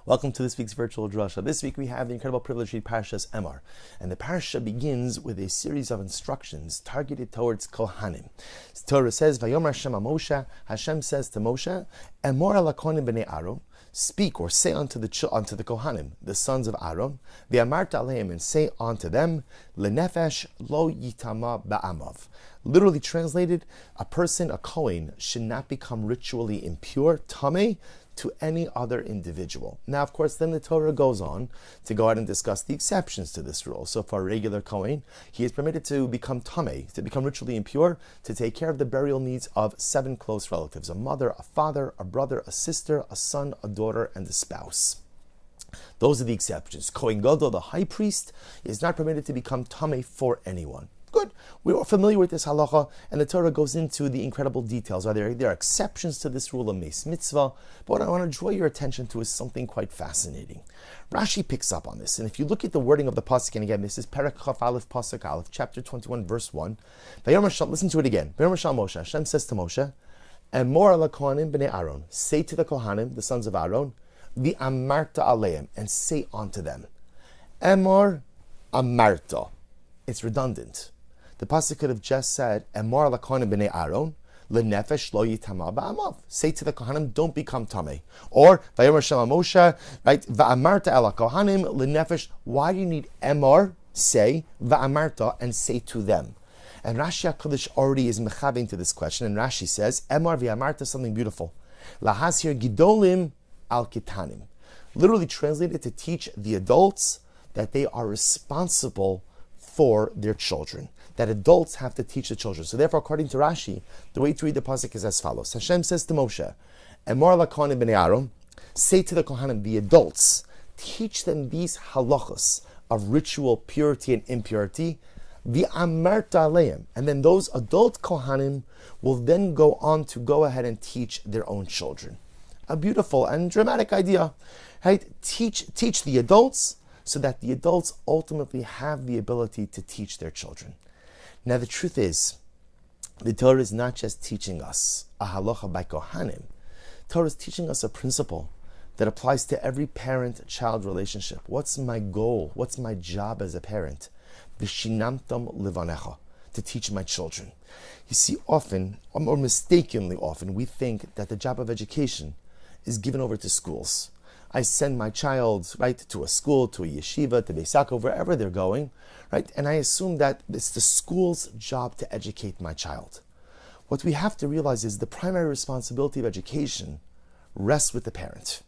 Welcome to this week's Virtual Drasha. This week we have the incredible privilege to read Parashas Emor. And the parasha begins with a series of instructions targeted towards Kohanim. The Torah says, Vayomer Hashem Moshe, Hashem says to Moshe, Emor ala Kohanim b'nei Aaron, speak or say unto the Kohanim, the sons of Aaron, V'amarta aleim, and say unto them, Lenefesh lo yitama ba'amav. Literally translated, a person, a Kohen, should not become ritually impure, tameh, to any other individual. Now, of course, then the Torah goes on to go ahead and discuss the exceptions to this rule. So for a regular Kohen, he is permitted to become tameh, to become ritually impure, to take care of the burial needs of 7 close relatives: a mother, a father, a brother, a sister, a son, a daughter, and a spouse. Those are the exceptions. Kohen Gadol, the high priest, is not permitted to become tameh for anyone. Good. We're familiar with this halacha, and the Torah goes into the incredible details. There are exceptions to this rule of Meis Mitzvah, but what I want to draw your attention to is something quite fascinating. Rashi picks up on this, and if you look at the wording of the pasuk, and again, this is Perek Chaf Aleph Pasuk Aleph, chapter 21, verse 1. Listen to it again. Vayomer Moshe, Hashem says to Moshe, Emor ala Kohanim b'nei Aaron, say to the Kohanim, the sons of Aaron, V'amarta aleim, and say unto them. Emor amarta. It's redundant. The pasuk could have just said, Emor ala Kohanim b'nei Aaron, lenefesh lo yitama ba'amav. Say to the Kohanim, don't become tameh. Or, Vayomer Hashem Moshe, right, Va'amarta ala Kohanim, lenefesh. Why do you need Emor, say, Va'amarta, and say to them? And Rashi HaKodesh already is mechaving to this question, and Rashi says, Emor v'amarta, something beautiful. Lahazhir gidolim al kitanim. Literally translated to teach the adults that they are responsible for their children. That adults have to teach the children. So therefore, according to Rashi, the way to read the pasuk is as follows. Hashem says to Moshe, Emor la Kohanim b'nei Aaron, say to the Kohanim, the adults, teach them these halachos of ritual purity and impurity, v'amarta aleim. And then those adult Kohanim will then go on to go ahead and teach their own children. A beautiful and dramatic idea. Right? Teach the adults so that the adults ultimately have the ability to teach their children. Now the truth is, the Torah is not just teaching us a halacha by Kohanim. Torah is teaching us a principle that applies to every parent-child relationship. What's my goal? What's my job as a parent? V'shinamtam livanecha, to teach my children. You see, often, or mistakenly often, we think that the job of education is given over to schools. I send my child, right, to a school, to a yeshiva, to Beis Yaakov, wherever they're going, right? And I assume that it's the school's job to educate my child. What we have to realize is the primary responsibility of education rests with the parent.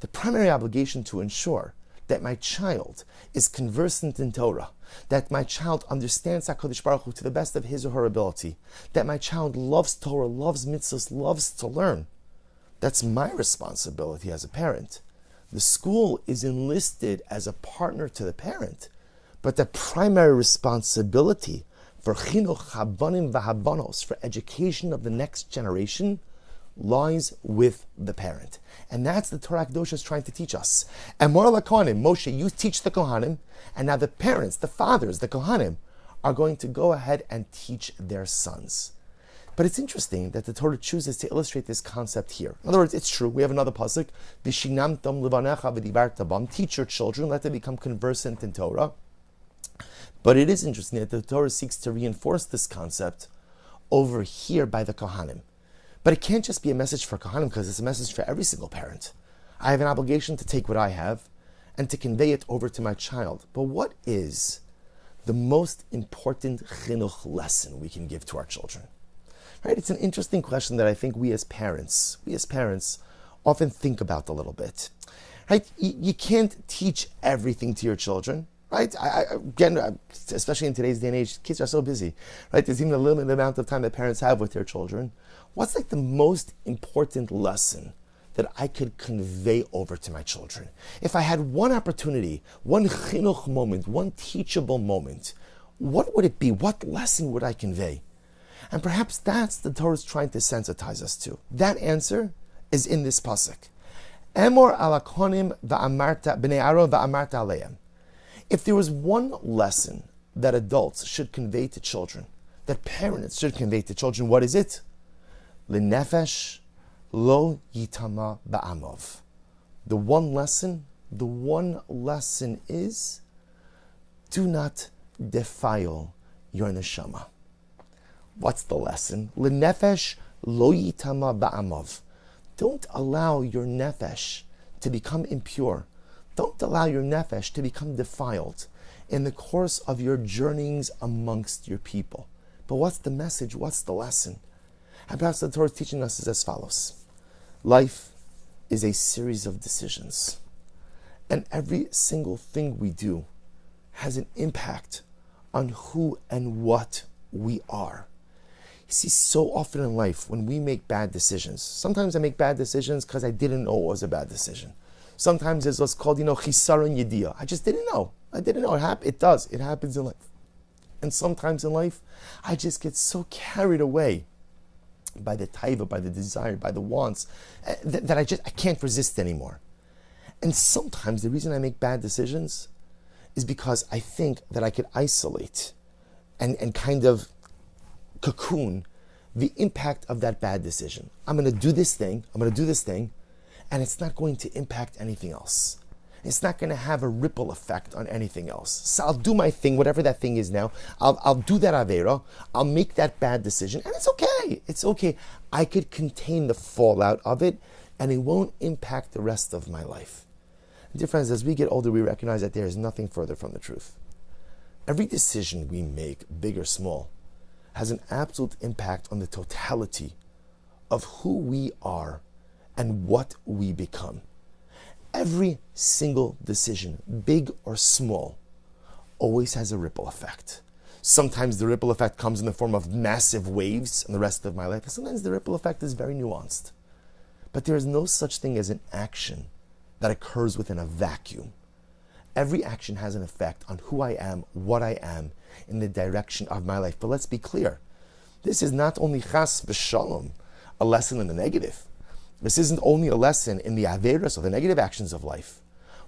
The primary obligation to ensure that my child is conversant in Torah, that my child understands HaKadosh Baruch Hu to the best of his or her ability, that my child loves Torah, loves mitzvahs, loves to learn. That's my responsibility as a parent. The school is enlisted as a partner to the parent, but the primary responsibility for chinuch habanim v'habanos, for education of the next generation, lies with the parent. And that's the Torah Kedosha is trying to teach us. Emor la Kohanim, Moshe, you teach the Kohanim, and now the parents, the fathers, the Kohanim, are going to go ahead and teach their sons. But it's interesting that the Torah chooses to illustrate this concept here. In other words, it's true. We have another pasuk, V'shinamtam livanecha v'dibarta bam. Teach your children, let them become conversant in Torah. But it is interesting that the Torah seeks to reinforce this concept over here by the Kohanim. But it can't just be a message for Kohanim, because it's a message for every single parent. I have an obligation to take what I have and to convey it over to my child. But what is the most important chinuch lesson we can give to our children? Right? It's an interesting question that I think we as parents often think about a little bit. Right? You can't teach everything to your children. Right? Again, especially in today's day and age, kids are so busy. Right? There's even a limited amount of time that parents have with their children. What's like the most important lesson that I could convey over to my children? If I had one opportunity, one chinuch moment, one teachable moment, what would it be? What lesson would I convey? And perhaps that's the Torah's trying to sensitize us to. That answer is in this pasuk. Emor ala Kohanim va'amarta b'nei Aaron va'amarta aleim. If there was one lesson that adults should convey to children, that parents should convey to children, what is it? L'nefesh lo yitama ba'amov. The one lesson is, do not defile your neshama. What's the lesson? L'nefesh lo yitama ba'amav. Don't allow your nefesh to become impure. Don't allow your nefesh to become defiled in the course of your journeyings amongst your people. But what's the message? What's the lesson? And perhaps the Torah is teaching us is as follows. Life is a series of decisions. And every single thing we do has an impact on who and what we are. You see, so often in life, when we make bad decisions, sometimes I make bad decisions because I didn't know it was a bad decision. Sometimes it's what's called, chisaron yediyah. I just didn't know. It happens in life. And sometimes in life, I just get so carried away by the taiva, by the desire, by the wants, that I can't resist anymore. And sometimes the reason I make bad decisions is because I think that I could isolate and kind of cocoon the impact of that bad decision. I'm going to do this thing, and it's not going to impact anything else. It's not going to have a ripple effect on anything else. So I'll do my thing, whatever that thing is now. I'll do that avera. I'll make that bad decision, and it's okay. It's okay. I could contain the fallout of it, and it won't impact the rest of my life. Dear friends, as we get older, we recognize that there is nothing further from the truth. Every decision we make, big or small, has an absolute impact on the totality of who we are and what we become. Every single decision, big or small, always has a ripple effect. Sometimes the ripple effect comes in the form of massive waves in the rest of my life, and sometimes the ripple effect is very nuanced. But there is no such thing as an action that occurs within a vacuum. Every action has an effect on who I am, what I am, in the direction of my life. But let's be clear. This is not only chas v'shalom, a lesson in the negative. This isn't only a lesson in the averas or the negative actions of life.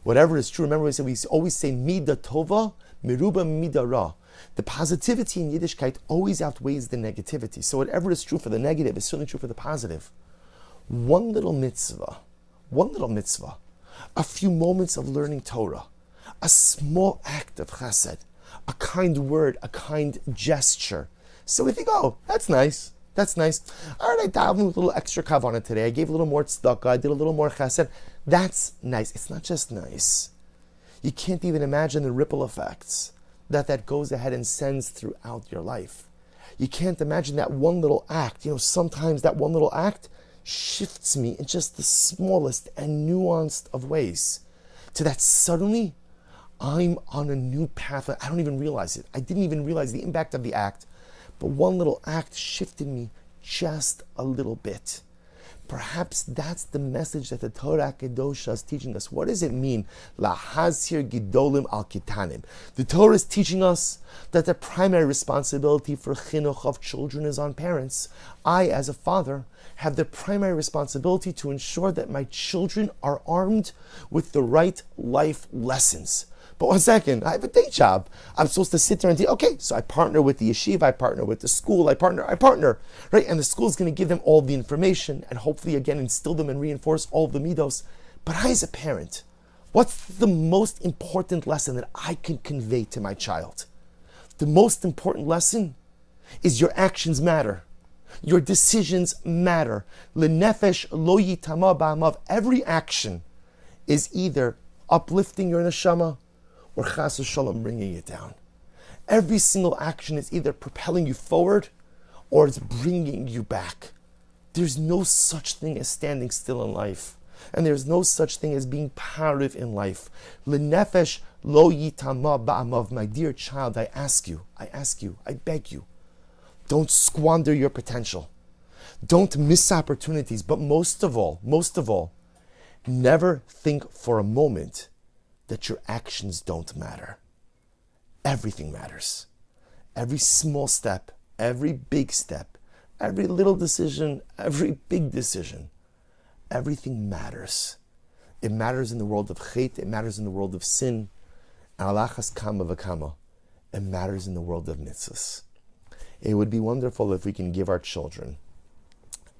Whatever is true, remember we always say mida tova, meruba mida ra. The positivity in Yiddishkeit always outweighs the negativity. So whatever is true for the negative is certainly true for the positive. One little mitzvah, a few moments of learning Torah, a small act of chesed, a kind word, a kind gesture. So we think, oh, that's nice. All right, I davened with a little extra kavanah today. I gave a little more tzedakah. I did a little more chesed. That's nice. It's not just nice. You can't even imagine the ripple effects that goes ahead and sends throughout your life. You can't imagine that one little act. Sometimes that one little act shifts me in just the smallest and nuanced of ways to that suddenly I'm on a new path. I don't even realize it. I didn't even realize the impact of the act, but one little act shifted me just a little bit. Perhaps that's the message that the Torah Kedosha is teaching us. What does it mean? Lahazir gidolim al kitanim. The Torah is teaching us that the primary responsibility for chinuch of children is on parents. I, as a father, have the primary responsibility to ensure that my children are armed with the right life lessons. But one second, I have a day job. I'm supposed to sit there and think, okay, so I partner with the yeshiva, I partner with the school, I partner, right? And the school is going to give them all the information and hopefully again instill them and reinforce all of the midos. But I, as a parent, what's the most important lesson that I can convey to my child? The most important lesson is your actions matter. Your decisions matter. L'nefesh lo yitama ba'amav. Every action is either uplifting your neshama or chas v'shalom bringing it down. Every single action is either propelling you forward or it's bringing you back. There's no such thing as standing still in life. And there's no such thing as being passive in life. L'nefesh lo yitama ba'amav. My dear child, I ask you, I beg you, don't squander your potential. Don't miss opportunities. But most of all, never think for a moment that your actions don't matter. Everything matters. Every small step, every big step, every little decision, every big decision, everything matters. It matters in the world of chet, it matters in the world of sin, and alachas kama v'kama, it matters in the world of mitzvahs. It would be wonderful if we can give our children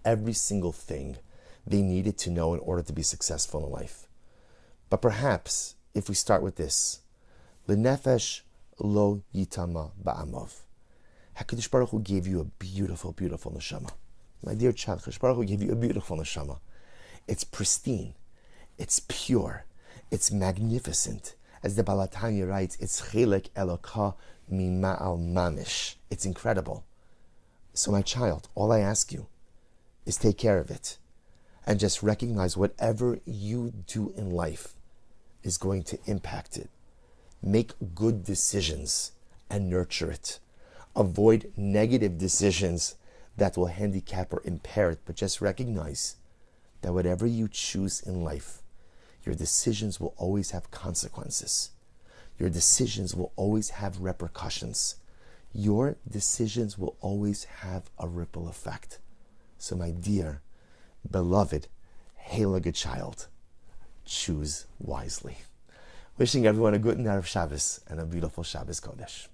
every single thing they needed to know in order to be successful in life. But perhaps, if we start with this, L'nefesh lo yitama ba'amov. HaKadosh Baruch Hu gave you a beautiful, beautiful neshama. My dear child, HaKadosh Baruch Hu gave you a beautiful neshama. It's pristine. It's pure. It's magnificent. As the Balatanya writes, it's chilek eloka mima'al mamish. It's incredible. So my child, all I ask you is take care of it. And just recognize whatever you do in life is going to impact it. Make good decisions and nurture it. Avoid negative decisions that will handicap or impair it. But just recognize that whatever you choose in life, your decisions will always have consequences. Your decisions will always have repercussions. Your decisions will always have a ripple effect. So my dear, beloved, heilige child, choose wisely. Wishing everyone a good night of Shabbos and a beautiful Shabbos Kodesh.